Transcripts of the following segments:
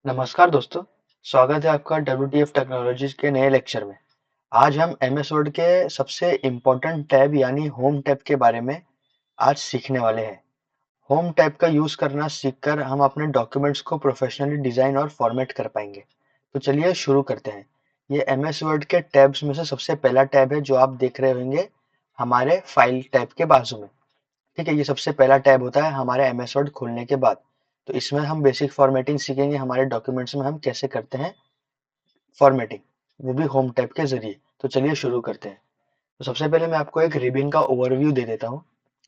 नमस्कार दोस्तों, स्वागत है आपका WTF टेक्नोलॉजीज के नए लेक्चर में। आज हम MS वर्ड के सबसे इम्पोर्टेंट टैब यानी होम टैब के बारे में आज सीखने वाले हैं। होम टैब का यूज करना सीखकर हम अपने डॉक्यूमेंट्स को प्रोफेशनली डिजाइन और फॉर्मेट कर पाएंगे। तो चलिए शुरू करते हैं। ये MS वर्ड के टैब्स में से सबसे पहला टैब है जो आप देख रहे होंगे हमारे फाइल टैब के बाजू में। ठीक है, ये सबसे पहला टैब होता है हमारे MS वर्ड खोलने के बाद। तो इसमें हम बेसिक फॉर्मेटिंग सीखेंगे, हमारे डॉक्यूमेंट्स में हम कैसे करते हैं फॉर्मेटिंग, वो भी होम टैब के जरिए। तो चलिए शुरू करते हैं। तो सबसे पहले मैं आपको एक रिबिन का ओवरव्यू दे देता हूँ।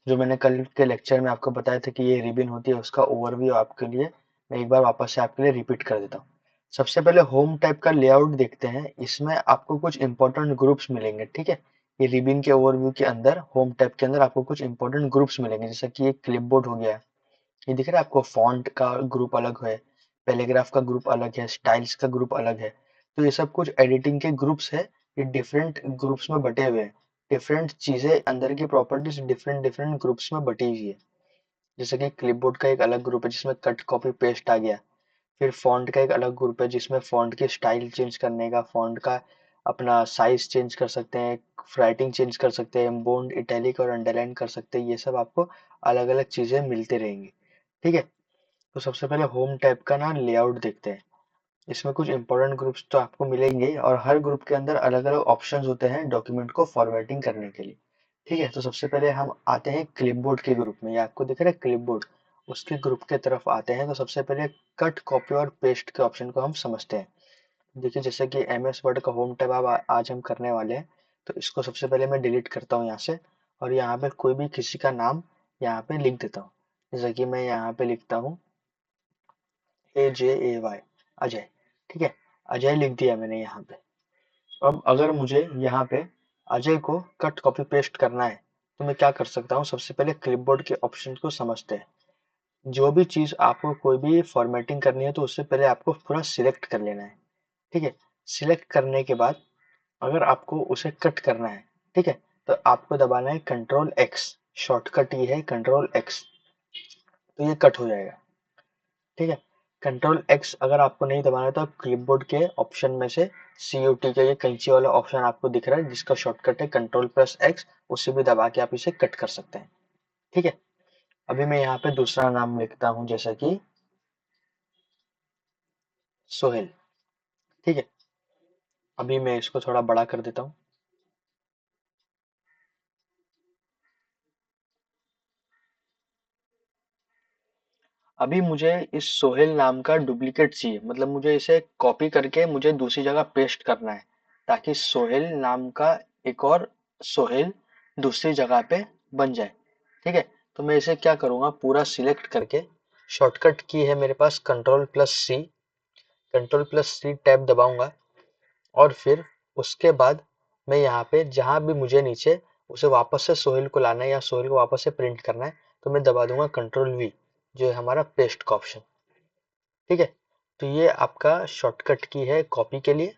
जो मैंने कल के लेक्चर में आपको बताया था कि ये रिबिन होती है, उसका ओवरव्यू आपके लिए मैं एक बार वापस से आपके लिए रिपीट कर देता हूँ। सबसे पहले होम टैब का लेआउट देखते हैं। इसमें आपको कुछ इंपॉर्टेंट ग्रुप्स मिलेंगे। ठीक है, ये रिबिन के ओवरव्यू के अंदर होम टैब के अंदर आपको कुछ इंपॉर्टेंट ग्रुप्स मिलेंगे, जैसे कि एक क्लिपबोर्ड हो गया। ये दिख रहा है आपको, फॉन्ट का ग्रुप अलग है, पैराग्राफ का ग्रुप अलग है, स्टाइल्स का ग्रुप अलग है। तो ये सब कुछ एडिटिंग के ग्रुप्स है। ये डिफरेंट ग्रुप्स में बटे हुए हैं। डिफरेंट चीजें अंदर की प्रॉपर्टीज डिफरेंट डिफरेंट ग्रुप्स में बटी हुई है। जैसे कि क्लिपबोर्ड का एक अलग ग्रुप है जिसमें कट कॉपी पेस्ट आ गया। फिर फॉन्ट का एक अलग ग्रुप है जिसमें फॉन्ट की स्टाइल चेंज करने का, फॉन्ट का अपना साइज चेंज कर सकते हैं, राइटिंग चेंज कर सकते हैं, बोल्ड इटैलिक और अंडरलाइन कर सकते हैं। ये सब आपको अलग अलग चीजें मिलते रहेंगी। ठीक है, तो सबसे पहले होम टैब का ना लेआउट देखते हैं। इसमें कुछ इंपॉर्टेंट ग्रुप्स तो आपको मिलेंगे और हर ग्रुप के अंदर अलग अलग ऑप्शंस होते हैं डॉक्यूमेंट को फॉर्मेटिंग करने के लिए। ठीक है, तो सबसे पहले हम आते हैं क्लिपबोर्ड के ग्रुप में। ये आपको दिख रहा है क्लिपबोर्ड, उसके ग्रुप के तरफ आते हैं। तो सबसे पहले कट कॉपी और पेस्ट के ऑप्शन को हम समझते हैं। देखिए, जैसे कि MS वर्ड का होम टैब अब आज हम करने वाले हैं। तो इसको सबसे पहले मैं डिलीट करता हूँ यहाँ से, और यहाँ पे कोई भी किसी का नाम यहाँ पे लिख देता हूँ। जैसे कि मैं यहाँ पे लिखता हूँ AJAY, अजय। ठीक है, अजय लिख दिया मैंने यहाँ पे। अब अगर मुझे यहाँ पे अजय को कट कॉपी पेस्ट करना है तो मैं क्या कर सकता हूँ। सबसे पहले क्लिपबोर्ड के ऑप्शन को समझते हैं। जो भी चीज आपको कोई भी फॉर्मेटिंग करनी है तो उससे पहले आपको पूरा सिलेक्ट कर लेना है। ठीक है, सिलेक्ट करने के बाद अगर आपको उसे कट करना है, ठीक है, तो आपको दबाना है Ctrl+X। शॉर्टकट ये है Ctrl+X, तो ये कट हो जाएगा। ठीक है, Ctrl+X अगर आपको नहीं दबाना है तो आप क्लिपबोर्ड के ऑप्शन में से CUT का ये कैंची वाला ऑप्शन आपको दिख रहा है जिसका शॉर्टकट है Ctrl+X, उसे भी दबा के आप इसे कट कर सकते हैं। ठीक है, अभी मैं यहाँ पे दूसरा नाम लिखता हूँ, जैसा कि सोहेल। ठीक है, अभी मैं इसको थोड़ा बड़ा कर देता हूँ। अभी मुझे इस सोहेल नाम का डुप्लीकेट चाहिए, मतलब मुझे इसे कॉपी करके मुझे दूसरी जगह पेस्ट करना है, ताकि सोहेल नाम का एक और सोहेल दूसरी जगह पे बन जाए। ठीक है, तो मैं इसे क्या करूँगा, पूरा सिलेक्ट करके शॉर्टकट की है मेरे पास Ctrl+C। Ctrl+C टैब दबाऊंगा और फिर उसके बाद मैं यहाँ पे जहाँ भी मुझे नीचे उसे वापस से सोहेल को लाना है या सोहेल को वापस से प्रिंट करना है तो मैं दबा दूंगा Ctrl+V, जो है हमारा पेस्ट का ऑप्शन। ठीक है, तो ये आपका शॉर्टकट की है कॉपी के लिए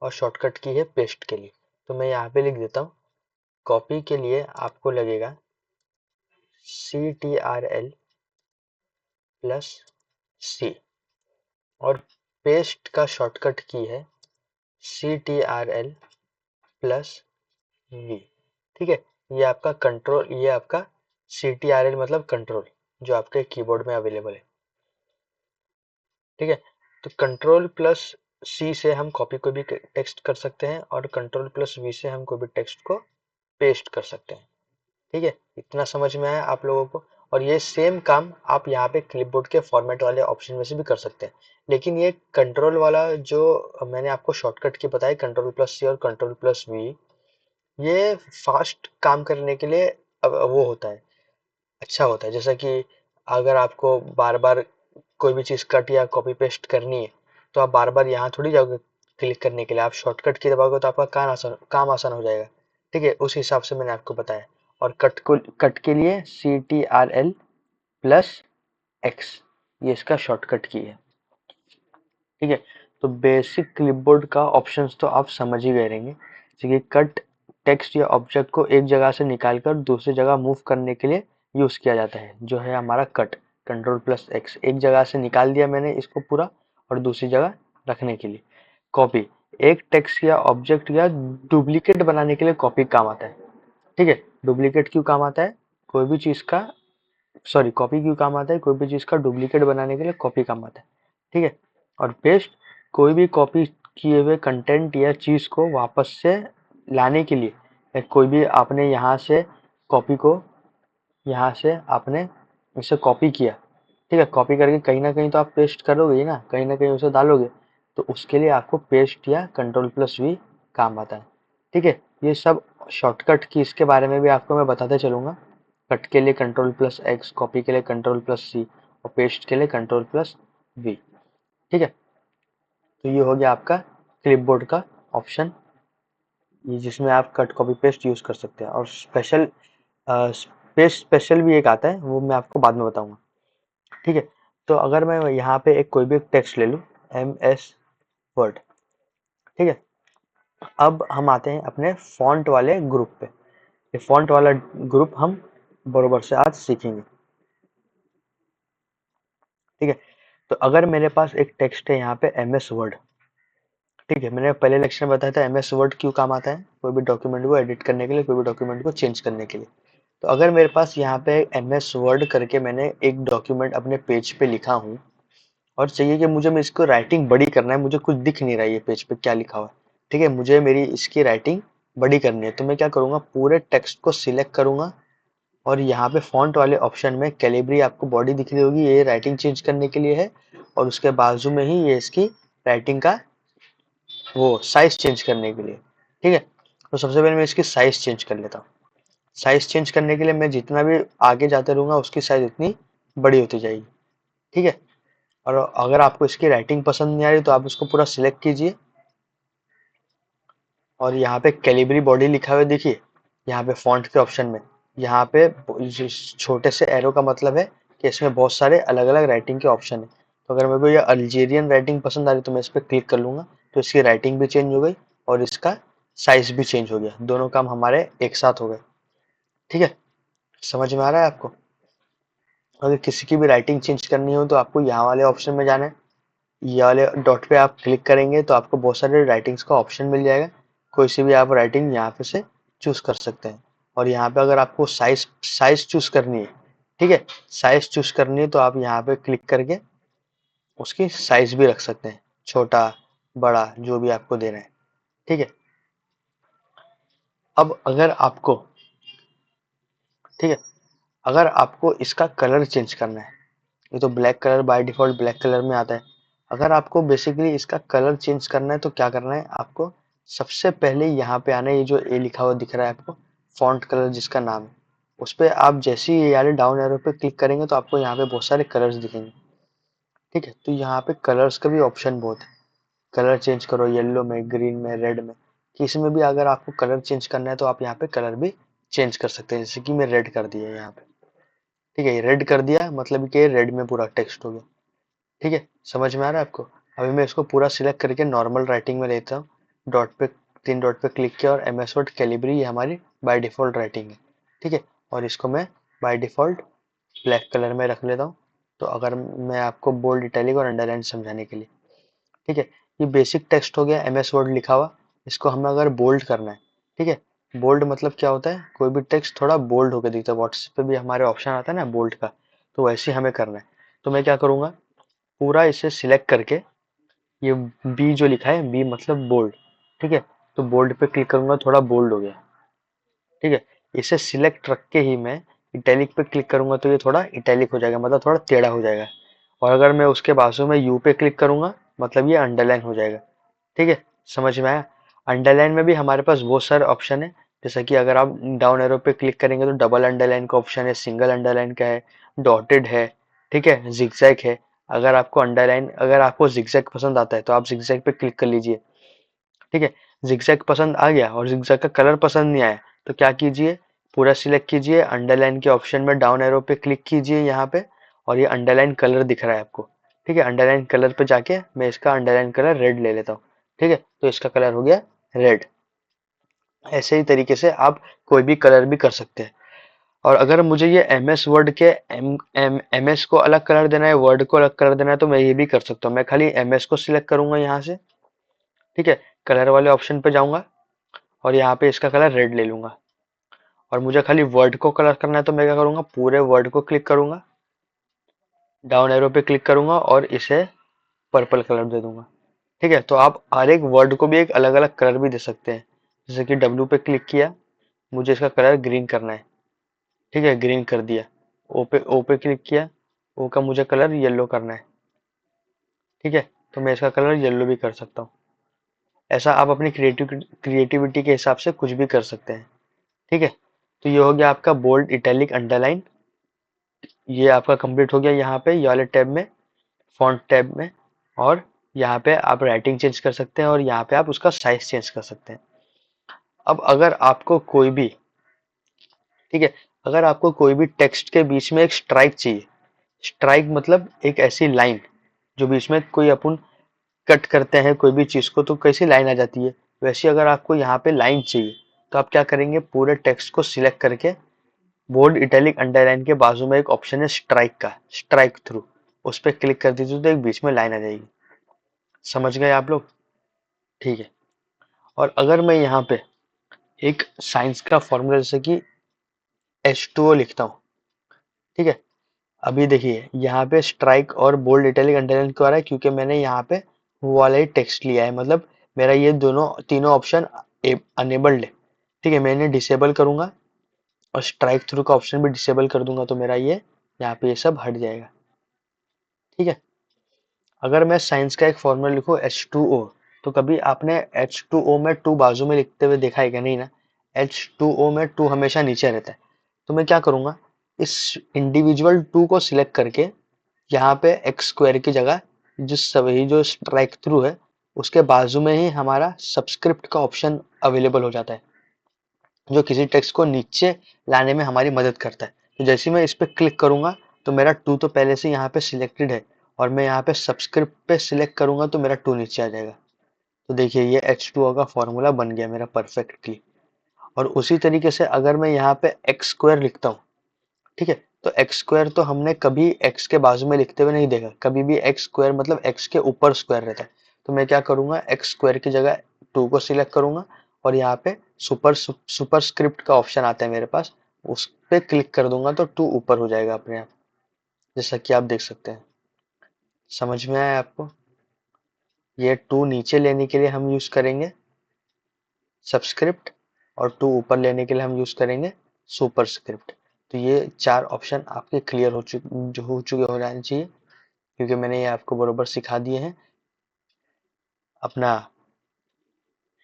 और शॉर्टकट की है पेस्ट के लिए। तो मैं यहाँ पे लिख देता हूँ, कॉपी के लिए आपको लगेगा Ctrl+C और पेस्ट का शॉर्टकट की है Ctrl+V। ठीक है, ये आपका कंट्रोल, ये आपका Ctrl मतलब कंट्रोल जो आपके कीबोर्ड में अवेलेबल है। ठीक है, तो Ctrl+C से हम कॉपी को भी टेक्स्ट कर सकते हैं और Ctrl+V से हम कोई भी टेक्स्ट को पेस्ट कर सकते हैं। ठीक है, इतना समझ में आया आप लोगों को। और ये सेम काम आप यहाँ पे क्लिपबोर्ड के फॉर्मेट वाले ऑप्शन में से भी कर सकते हैं। लेकिन ये कंट्रोल वाला जो मैंने आपको शॉर्टकट की बताई Ctrl+C और Ctrl+V, ये फास्ट काम करने के लिए अब वो होता है, अच्छा होता है। जैसा कि अगर आपको बार बार कोई भी चीज़ कट या कॉपी पेस्ट करनी है तो आप बार बार यहाँ थोड़ी जाओगे क्लिक करने के लिए, आप शॉर्टकट की दबाओगे तो आपका काम आसान हो जाएगा। ठीक है, उस हिसाब से मैंने आपको बताया। और कट के लिए Ctrl+X, ये इसका शॉर्टकट की है। ठीक है, तो बेसिक क्लिपबोर्ड का ऑप्शंस तो आप समझ ही गए रहेंगे। जैसे कि कट टेक्स्ट या ऑब्जेक्ट को एक जगह से निकालकर दूसरी जगह मूव करने के लिए यूज किया जाता है, जो है हमारा कट Ctrl+X। एक जगह से निकाल दिया मैंने इसको पूरा और दूसरी जगह रखने के लिए। कॉपी, एक टेक्स्ट या ऑब्जेक्ट या डुप्लीकेट बनाने के लिए कॉपी काम आता है। ठीक है, डुप्लीकेट क्यों काम आता है? कोई भी चीज का, सॉरी, कॉपी क्यों काम आता है? कोई भी चीज का डुप्लीकेट बनाने के लिए कॉपी काम आता है। ठीक है, और पेस्ट, कोई भी कॉपी किए हुए कंटेंट या चीज को वापस से लाने के लिए, या कोई भी आपने यहाँ से कॉपी को, यहाँ से आपने इसे कॉपी किया, ठीक है, कॉपी करके कहीं ना कहीं तो आप पेस्ट करोगे ही ना, कहीं ना कहीं उसे डालोगे, तो उसके लिए आपको पेस्ट या कंट्रोल+V काम आता है। ठीक है, ये सब शॉर्टकट की इसके बारे में भी आपको मैं बताते चलूंगा। कट के लिए कंट्रोल+X, कॉपी के लिए कंट्रोल+C और पेस्ट के लिए कंट्रोल+V। ठीक है, तो ये हो गया आपका क्लिपबोर्ड का ऑप्शन, ये जिसमें आप कट कॉपी पेस्ट यूज कर सकते हैं। और पेस्ट स्पेशल भी एक आता है, वो मैं आपको बाद में बताऊंगा। ठीक है, तो अगर मैं यहाँ पे कोई भी एक टेक्स्ट ले लूँ, MS वर्ड, ठीक है, अब हम आते हैं अपने फॉन्ट वाले ग्रुप पे। ये फॉन्ट वाला ग्रुप हम बरोबर से आज सीखेंगे। ठीक है, तो अगर मेरे पास एक टेक्स्ट है यहाँ पे MS वर्ड, ठीक है, मैंने पहले लेक्चर में बताया था MS वर्ड क्यों काम आता है, कोई भी डॉक्यूमेंट को एडिट करने के लिए, कोई भी डॉक्यूमेंट को चेंज करने के लिए। तो अगर मेरे पास यहाँ पे MS वर्ड करके मैंने एक डॉक्यूमेंट अपने पेज पे लिखा हूँ, और चाहिए कि मुझे मैं इसको राइटिंग बड़ी करना है, मुझे कुछ दिख नहीं रहा है ये पेज पे क्या लिखा हुआ है। ठीक है, मुझे मेरी इसकी राइटिंग बड़ी करनी है, तो मैं क्या करूँगा, पूरे टेक्स्ट को सिलेक्ट करूँगा, और यहाँ पे फॉन्ट वाले ऑप्शन में कैलिब्री आपको बॉडी दिख रही होगी, ये राइटिंग चेंज करने के लिए है, और उसके बाजू में ही ये इसकी राइटिंग का वो साइज चेंज करने के लिए। ठीक है, तो सबसे पहले मैं इसकी साइज चेंज कर लेता हूँ। साइज चेंज करने के लिए मैं जितना भी आगे जाते रहूंगा उसकी साइज उतनी बड़ी होती जाएगी। ठीक है, और अगर आपको इसकी राइटिंग पसंद नहीं आ रही तो आप इसको पूरा सिलेक्ट कीजिए, और यहाँ पे कैलिब्री बॉडी लिखा हुआ है, देखिए यहाँ पे फॉन्ट के ऑप्शन में, यहाँ पे छोटे से एरो का मतलब है कि इसमें बहुत सारे अलग अलग राइटिंग के ऑप्शन है। तो अगर मेरे को ये अल्जीरियन राइटिंग पसंद आ रही तो मैं इस पर क्लिक कर लूंगा, तो इसकी राइटिंग भी चेंज हो गई और इसका साइज भी चेंज हो गया, दोनों काम हमारे एक साथ हो गए। ठीक है, समझ में आ रहा है आपको? अगर किसी की भी राइटिंग चेंज करनी हो तो आपको यहाँ वाले ऑप्शन में जाना है, ये वाले डॉट पे आप क्लिक करेंगे तो आपको बहुत सारे राइटिंग्स का ऑप्शन मिल जाएगा, कोई सी भी आप राइटिंग यहाँ पे से चूज कर सकते हैं। और यहाँ पे अगर आपको साइज साइज चूज करनी है, ठीक है, साइज चूज करनी है तो आप यहाँ पे क्लिक करके उसकी साइज भी रख सकते हैं, छोटा बड़ा जो भी आपको देना है। ठीक है, अब अगर आपको, ठीक है, अगर आपको इसका कलर चेंज करना है, ये तो black colour by default black colour में आता है, अगर आपको बेसिकली इसका कलर चेंज करना है तो क्या करना है आपको, सबसे पहले यहाँ पे आना है, ये जो ए लिखा हुआ दिख रहा है आपको, फॉन्ट कलर जिसका नाम है, उस पर आप जैसे ही ये वाले डाउन एरो पे क्लिक करेंगे तो आपको यहाँ पे बहुत सारे कलर्स दिखेंगे। ठीक है, तो यहाँ पे कलर्स का भी ऑप्शन बहुत है, कलर चेंज करो येलो में, ग्रीन में, रेड में, किसी में भी अगर आपको कलर चेंज करना है तो आप यहाँ पे कलर भी चेंज कर सकते हैं, जैसे कि मैं रेड कर दिया यहाँ पे। ठीक है, रेड कर दिया मतलब कि रेड में पूरा टेक्स्ट हो गया। ठीक है, समझ में आ रहा है आपको? अभी मैं इसको पूरा सिलेक्ट करके नॉर्मल राइटिंग में लेता हूँ, डॉट पे, तीन डॉट पे क्लिक किया और MS वर्ड कैलिब्री, ये हमारी बाय डिफॉल्ट राइटिंग है। ठीक है, और इसको मैं बाय डिफॉल्ट ब्लैक कलर में रख लेता हूँ, तो अगर मैं आपको बोल्ड, इटैलिक और अंडरलाइन समझाने के लिए। ठीक है, ये बेसिक टेक्स्ट हो गया MS वर्ड लिखा हुआ, इसको हमें अगर बोल्ड करना है, ठीक है, बोल्ड मतलब क्या होता है, कोई भी टेक्स्ट थोड़ा बोल्ड होकर दिखता है, व्हाट्सएप पे भी हमारे ऑप्शन आता है ना बोल्ड का, तो वैसे हमें करना है। तो मैं क्या करूँगा, पूरा इसे सिलेक्ट करके, ये बी जो लिखा है, बी मतलब बोल्ड, ठीक है, तो बोल्ड पे क्लिक करूंगा, थोड़ा बोल्ड हो गया। ठीक है, इसे सिलेक्ट रख के ही मैं इटैलिक पे क्लिक करूंगा तो ये थोड़ा इटैलिक हो जाएगा, मतलब थोड़ा टेढ़ा हो जाएगा। और अगर मैं उसके बाजू में यू पे क्लिक करूंगा मतलब ये अंडरलाइन हो जाएगा। ठीक है, समझ में आया? अंडरलाइन में भी हमारे पास बहुत सारे ऑप्शन है, जैसे कि अगर आप डाउन एरो पे क्लिक करेंगे तो डबल अंडरलाइन का ऑप्शन है, सिंगल अंडरलाइन का है, डॉटेड है, ठीक है, जिगजैग है। अगर आपको अंडरलाइन, अगर आपको जिगजैग पसंद आता है तो आप जिगजैग पे क्लिक कर लीजिए। ठीक है, जिगजैग पसंद आ गया और जिगजैग का कलर पसंद नहीं आया तो क्या कीजिए, पूरा सिलेक्ट कीजिए, अंडरलाइन के ऑप्शन में डाउन एरो पे क्लिक कीजिए यहाँ पे, और ये अंडरलाइन कलर दिख रहा है आपको। ठीक है, अंडरलाइन कलर पे जाके मैं इसका अंडरलाइन कलर रेड ले लेता हूँ। ठीक है, तो इसका कलर हो गया रेड। ऐसे ही तरीके से आप कोई भी कलर भी कर सकते हैं। और अगर मुझे ये MS वर्ड के MS को अलग कलर देना है, वर्ड को अलग कलर देना है, तो मैं ये भी कर सकता हूँ। मैं खाली MS को सिलेक्ट करूंगा यहाँ से, ठीक है, कलर वाले ऑप्शन पे जाऊंगा और यहाँ पे इसका कलर रेड ले लूंगा। और मुझे खाली वर्ड को कलर करना है तो मैं क्या करूंगा, पूरे वर्ड को क्लिक करूंगा, डाउन एरो पे क्लिक करूंगा और इसे पर्पल कलर दे दूंगा। ठीक है, तो आप हर एक वर्ड को भी एक अलग अलग कलर भी दे सकते हैं। जैसे कि W पे क्लिक किया, मुझे इसका कलर ग्रीन करना है, ठीक है, ग्रीन कर दिया। ओ पे क्लिक किया, ओ का मुझे कलर येलो करना है, ठीक है, तो मैं इसका कलर येलो भी कर सकता हूँ। ऐसा आप अपनी क्रिएटिविटी के हिसाब से कुछ भी कर सकते हैं। ठीक है, तो ये हो गया आपका बोल्ड, इटैलिक, अंडरलाइन। ये आपका कंप्लीट हो गया यहाँ पे ये वाले टैब में, फॉन्ट टैब में। और यहाँ पे आप राइटिंग चेंज कर सकते हैं और यहाँ पे आप उसका साइज चेंज कर सकते हैं। अब अगर आपको कोई भी, ठीक है, अगर आपको कोई भी टेक्स्ट के बीच में एक स्ट्राइक चाहिए, स्ट्राइक मतलब एक ऐसी लाइन जो बीच में कोई अपन कट करते हैं कोई भी चीज को तो कैसी लाइन आ जाती है, वैसे अगर आपको यहाँ पे लाइन चाहिए तो आप क्या करेंगे, पूरे टेक्स्ट को सिलेक्ट करके बोल्ड, इटैलिक, अंडरलाइन के बाजू में एक ऑप्शन है स्ट्राइक का, स्ट्राइक थ्रू, उस पर क्लिक कर दीजिए तो एक बीच में लाइन आ जाएगी। समझ गए आप लोग? ठीक है। और अगर मैं यहाँ पे एक साइंस का फॉर्मूला जैसे कि H2O लिखता हूँ, ठीक है, अभी देखिए यहाँ पे स्ट्राइक और बोल्ड, इटैलिक, अंडरलाइन क्यों आ रहा है, क्योंकि मैंने यहाँ पे वो वाला ही टेक्स्ट लिया है, मतलब मेरा ये दोनों तीनों ऑप्शन अनेबल्ड है। ठीक है, मैं इन्हें डिसेबल करूंगा और स्ट्राइक थ्रू का ऑप्शन भी डिसेबल कर दूंगा तो मेरा ये यहाँ पे ये सब हट जाएगा। ठीक है, अगर मैं साइंस का एक फॉर्मूला लिखूं H2O, तो कभी आपने H2O में टू बाजू में लिखते हुए देखा है क्या? नहीं ना, H2O में टू हमेशा नीचे रहता है। तो मैं क्या करूंगा, इस इंडिविजुअल टू को सिलेक्ट करके यहाँ पे एक्स स्क्वायर की जगह जिस सभी जो स्ट्राइक थ्रू है उसके बाजू में ही हमारा सब्सक्रिप्ट का ऑप्शन अवेलेबल हो जाता है, जो किसी टेक्स्ट को नीचे लाने में हमारी मदद करता है। तो जैसे ही मैं इस पर क्लिक करूंगा तो मेरा टू तो पहले से यहाँ पे सिलेक्टेड है और मैं यहाँ पे सब्सक्रिप्ट पे सिलेक्ट करूंगा तो मेरा टू नीचे आ जाएगा। तो देखिए ये H2O का फॉर्मूला बन गया मेरा परफेक्टली। और उसी तरीके से अगर मैं यहाँ पे एक्स स्क्वायर लिखता हूँ, ठीक है, तो एक्स स्क्वायर तो हमने कभी एक्स के बाजू में लिखते हुए नहीं देखा, कभी भी एक्स स्क्वायर मतलब एक्स के ऊपर स्क्वायर रहता है। तो मैं क्या करूंगा, एक्स स्क्वायर की जगह टू को सिलेक्ट करूंगा और यहाँ पे सुपर स्क्रिप्ट का ऑप्शन आता है मेरे पास, उस पे क्लिक कर दूंगा तो टू ऊपर हो जाएगा अपने आप, जैसा कि आप देख सकते हैं। समझ में आया आपको? ये टू नीचे लेने के लिए हम यूज करेंगे सब्सक्रिप्ट और टू ऊपर लेने के लिए हम यूज करेंगे सुपर स्क्रिप्ट। तो ये चार ऑप्शन आपके क्लियर हो चुके हो जाने चाहिए, क्योंकि मैंने ये आपको बरोबर सिखा दिए हैं। अपना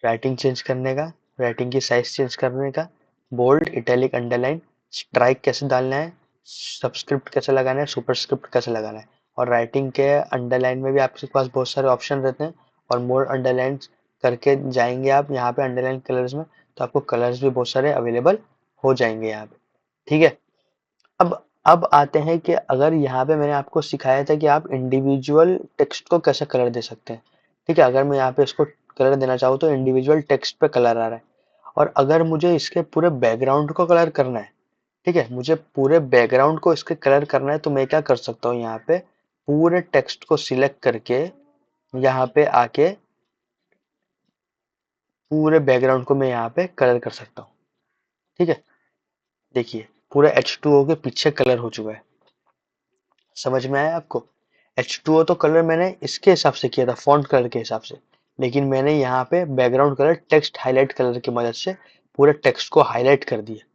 राइटिंग चेंज करने का, राइटिंग की साइज चेंज करने का, बोल्ड, इटैलिक, अंडरलाइन, स्ट्राइक कैसे डालना है, सब्सक्रिप्ट कैसे लगाना है, सुपरस्क्रिप्ट कैसे लगाना है। और राइटिंग के अंडरलाइन में भी आपके पास बहुत सारे ऑप्शन रहते हैं और मोर अंडरलाइन करके जाएंगे आप यहाँ पे अंडरलाइन कलर्स में, तो आपको कलर्स भी बहुत सारे अवेलेबल हो जाएंगे यहाँ पे। ठीक है, अब आते हैं कि अगर यहाँ पे मैंने आपको सिखाया था कि आप इंडिविजुअल टेक्स्ट को कैसे कलर दे सकते हैं। ठीक है, अगर मैं यहाँ पे इसको कलर देना चाहूँ तो इंडिविजुअल टेक्स्ट पे कलर आ रहा है। और अगर मुझे इसके पूरे बैकग्राउंड को कलर करना है, ठीक है, मुझे पूरे बैकग्राउंड को इसके कलर करना है, तो मैं क्या कर सकता हूँ, यहाँ पे पूरे टेक्स्ट को सिलेक्ट करके यहाँ पे आके पूरे बैकग्राउंड को मैं यहाँ पे कलर कर सकता हूँ। ठीक है, देखिए पूरा H2O के पीछे कलर हो चुका है। समझ में आया आपको? H2O तो कलर मैंने इसके हिसाब से किया था, फॉन्ट कलर के हिसाब से, लेकिन मैंने यहाँ पे background colour text highlight colour की मदद से पूरे टेक्स्ट को हाईलाइट कर दिया।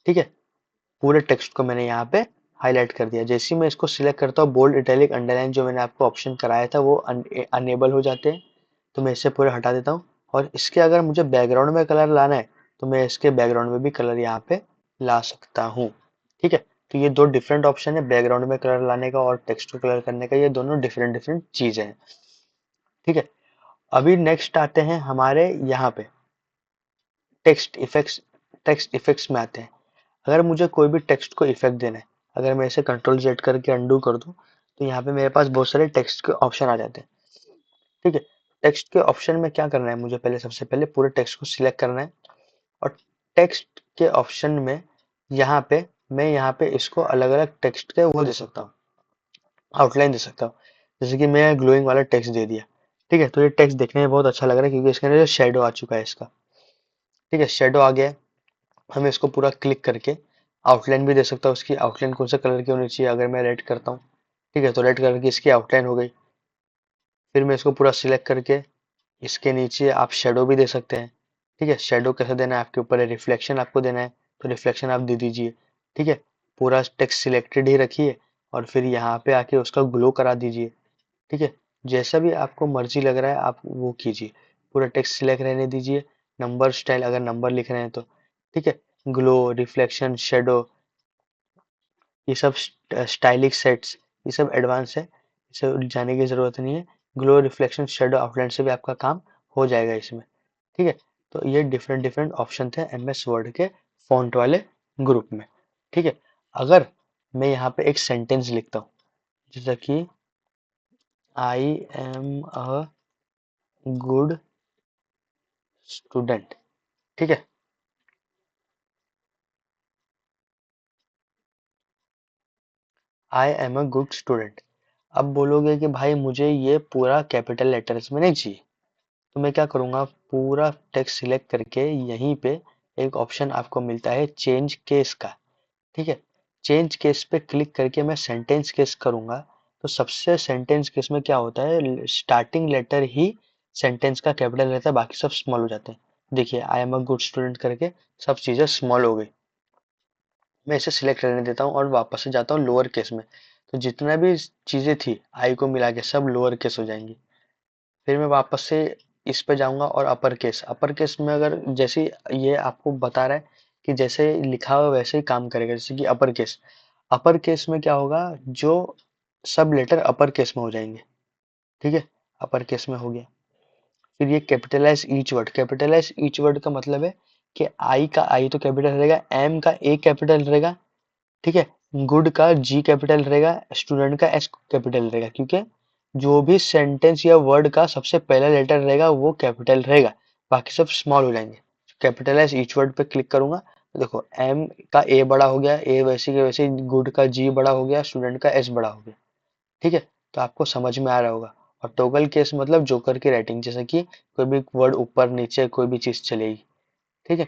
ठीक है, पूरे टेक्स्ट को मैंने यहाँ पे हाईलाइट कर दिया। जैसे ही मैं इसको सिलेक्ट करता हूँ, बोल्ड, इटैलिक, अंडरलाइन जो मैंने आपको ऑप्शन कराया था वो अनेबल हो जाते हैं, तो मैं इसे पूरे हटा देता हूँ। और इसके अगर मुझे बैकग्राउंड में कलर लाना है तो मैं इसके बैकग्राउंड में भी कलर यहाँ पे ला सकता हूँ। ठीक है, तो ये दो डिफरेंट ऑप्शन है, बैकग्राउंड में कलर लाने का और टेक्स्ट को कलर करने का, ये दोनों डिफरेंट डिफरेंट चीजें हैं। ठीक है, अभी नेक्स्ट आते हैं हमारे यहाँ पे टेक्स्ट इफेक्ट्स। टेक्स्ट इफेक्ट्स में आते हैं, अगर मुझे कोई भी टेक्स्ट को इफेक्ट देना है, अगर मैं इसे कंट्रोल जेड करके अंडू कर दूं तो यहाँ पे मेरे पास बहुत सारे टेक्स्ट के ऑप्शन आ जाते हैं। ठीक है, टेक्स्ट के ऑप्शन में क्या करना है, मुझे पहले सबसे पहले पूरे टेक्स्ट को सिलेक्ट करना है और टेक्स्ट के ऑप्शन में यहाँ पे मैं यहाँ पे इसको अलग अलग टेक्स्ट के वो दे सकता हूँ, आउटलाइन दे सकता हूँ। जैसे कि मैं ग्लोइंग वाला टेक्स्ट दे दिया। ठीक है, तो ये टेक्स्ट देखने में बहुत अच्छा लग रहा है क्योंकि इसके अंदर शेडो आ चुका है इसका। ठीक है, शेडो आ गया है। हमें इसको पूरा क्लिक करके आउटलाइन भी दे सकता हूँ। उसकी आउटलाइन कौन सा कलर की होनी चाहिए, अगर मैं रेड करता हूँ, ठीक है, तो रेड कलर की इसकी आउटलाइन हो गई। फिर मैं इसको पूरा सिलेक्ट करके इसके नीचे आप शेडो भी दे सकते हैं। ठीक है, शेडो कैसे देना है आपके ऊपर है, रिफ्लेक्शन आपको देना है तो रिफ्लेक्शन आप दे दीजिए। ठीक है, पूरा टेक्स्ट सिलेक्टेड ही रखिए और फिर यहाँ पे आके उसका ग्लो करा दीजिए। ठीक है, जैसा भी आपको मर्जी लग रहा है आप वो कीजिए। पूरा टेक्स्ट सिलेक्ट रहने दीजिए। नंबर स्टाइल अगर नंबर लिख रहे हैं तो ठीक है, ग्लो, रिफ्लेक्शन, शेडो, ये सब स्टाइलिश सेट्स, ये सब एडवांस है, इसे जाने की जरूरत नहीं है। ग्लो, रिफ्लेक्शन, शेडो, आउटलाइन से भी आपका काम हो जाएगा इसमें। ठीक है, तो ये डिफरेंट डिफरेंट ऑप्शन थे एमएस वर्ड के फॉन्ट वाले ग्रुप में। ठीक है, अगर मैं यहाँ पे एक सेंटेंस लिखता हूँ, जैसा कि I am a good student. ठीक है, I am a good student. अब बोलोगे कि भाई मुझे ये पूरा कैपिटल लेटर्स में नहीं चाहिए, तो मैं क्या करूंगा, पूरा टेक्स्ट सिलेक्ट करके यहीं पे एक ऑप्शन आपको मिलता है चेंज केस का। ठीक है, चेंज केस पे क्लिक करके मैं सेंटेंस केस करूंगा, तो सबसे सेंटेंस केस में क्या होता है, स्टार्टिंग लेटर ही सेंटेंस का कैपिटल रहता है, बाकी सब स्मॉल हो जाते हैं। देखिए I am a good student करके सब चीजें स्मॉल हो गई। मैं इसे सिलेक्ट करने देता हूँ और वापस से जाता हूँ लोअर केस में, तो जितना भी चीजें थी आई को मिला के सब लोअर केस हो जाएंगी। फिर मैं वापस से इस पे जाऊंगा और अपर केस में अगर जैसे ये आपको बता रहा है कि जैसे लिखा हुआ वैसे ही काम करेगा, जैसे कि अपर केस में क्या होगा, जो सब लेटर अपर केस में हो जाएंगे। ठीक है, अपर केस में हो गया। फिर ये कैपिटलाइज ईच वर्ड का मतलब है कि आई का आई तो कैपिटल रहेगा, एम का ए कैपिटल रहेगा। ठीक है, गुड का जी कैपिटल रहेगा, स्टूडेंट का एस कैपिटल रहेगा, क्योंकि जो भी सेंटेंस या वर्ड का सबसे पहला लेटर रहेगा वो कैपिटल रहेगा, बाकी सब स्मॉल हो जाएंगे। कैपिटलाइज ईच वर्ड पे क्लिक करूंगा तो देखो एम का ए बड़ा हो गया, ए वैसे के वैसे, गुड का जी बड़ा हो गया, स्टूडेंट का एस बड़ा हो गया। ठीक है, तो आपको समझ में आ रहा होगा। और टॉगल केस मतलब जोकर की राइटिंग, जैसे कि कोई भी वर्ड ऊपर नीचे कोई भी चीज चलेगी। ठीक है,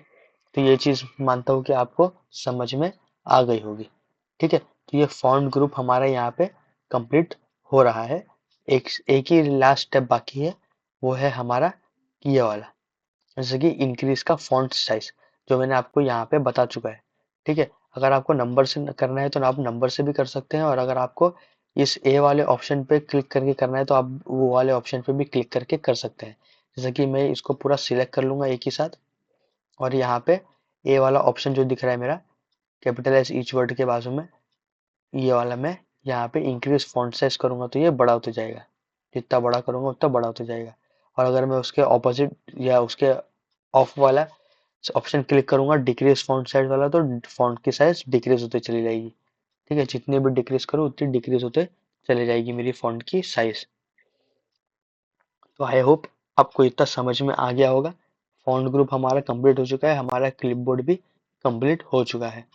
तो ये चीज मानता हूँ कि आपको समझ में आ गई होगी। ठीक है, तो ये फॉन्ट ग्रुप हमारा यहाँ पे कंप्लीट हो रहा है। एक एक ही लास्ट स्टेप बाकी है, वो है हमारा ये वाला, जैसे कि इंक्रीज का फॉन्ट साइज, जो मैंने आपको यहाँ पे बता चुका है। ठीक है, अगर आपको नंबर से करना है तो आप नंबर से भी कर सकते हैं, और अगर आपको इस ए वाले ऑप्शन पे क्लिक करके करना है तो आप वो वाले ऑप्शन पे भी क्लिक करके कर सकते हैं। जैसे कि मैं इसको पूरा सिलेक्ट कर लूंगा एक ही साथ, और यहाँ पे ए वाला ऑप्शन जो दिख रहा है मेरा, कैपिटलाइज ईच वर्ड के बाजू में, ये वाला मैं यहाँ पे इंक्रीज फॉन्ट साइज करूंगा तो ये बड़ा होते जाएगा। जितना बड़ा करूंगा उतना बड़ा होते जाएगा। और अगर मैं उसके ऑपोजिट या उसके ऑफ वाला ऑप्शन क्लिक करूंगा, डिक्रीज फॉन्ट साइज वाला, तो फॉन्ट की साइज डिक्रीज होते चली जाएगी। ठीक है, जितने भी डिक्रीज करूँ उतनी डिक्रीज होते चले जाएगी मेरी फॉन्ट की साइज। तो आई होप आपको इतना समझ में आ गया होगा। फॉन्ट ग्रुप हमारा कंप्लीट हो चुका है, हमारा क्लिपबोर्ड भी कंप्लीट हो चुका है।